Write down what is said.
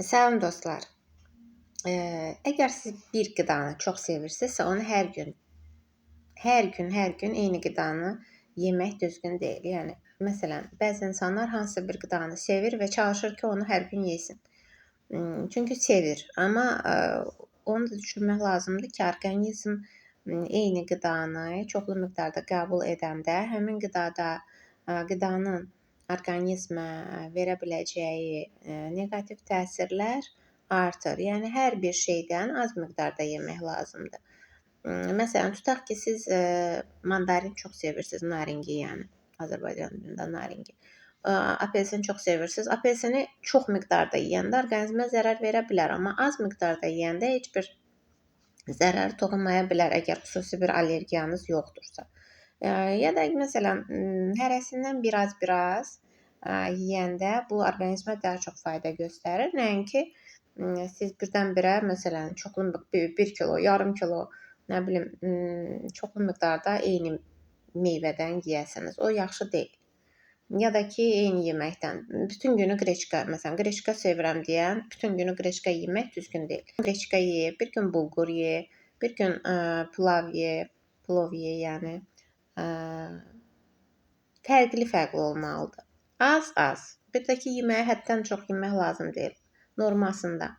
Salam dostlar. Əgər siz bir qidanı çox sevirsinizsə, onu hər gün eyni qidanı yemək düzgün deyil. Yəni, məsələn, bəzi insanlar hansısa bir qidanı sevir və çalışır ki, onu hər gün yesin. Çünki sevir. Amma onu da düşünmək lazımdır ki, orqanizm eyni qidanı çoxlu miqdarda qəbul edəndə, həmin qidanın orqanizmə verə biləcəyi neqativ təsirlər artır. Yəni, hər bir şeydən az miqdarda yemək lazımdır. Məsələn, tutaq ki, siz mandarin çox sevirsiniz, naringi yəni. Azərbaycan dilində naringi. Apelsin çox sevirsiniz. Apelsini çox miqdarda yeyəndə orqanizmə zərər verə bilər, amma az miqdarda yeyəndə heç bir zərər toxunmaya bilər, əgər xüsusi bir allergiyanız yoxdursa. Ya da məsələn, hərəsindən biraz yeyəndə bu orqanizmə daha çox fayda göstərir. Nəinki siz birdən-birə məsələn çoxlu 1 kilo, yarım kilo, nə bilim, çoxlu miqdarda eyni meyvədən yeyəsiniz. O yaxşı deyil. Ya da ki, eyni yeməkdən. Bütün günü qreçka, məsələn, qreçka sevirəm deyən, bütün günü qreçka yemək düzgün deyil. Qreçka ye, bir gün bulgur ye, bir gün plov ye, yəni fərqli olmalıdır. Az. Bir də ki, yeməyi həddən çox yemək lazım deyil. Normasında.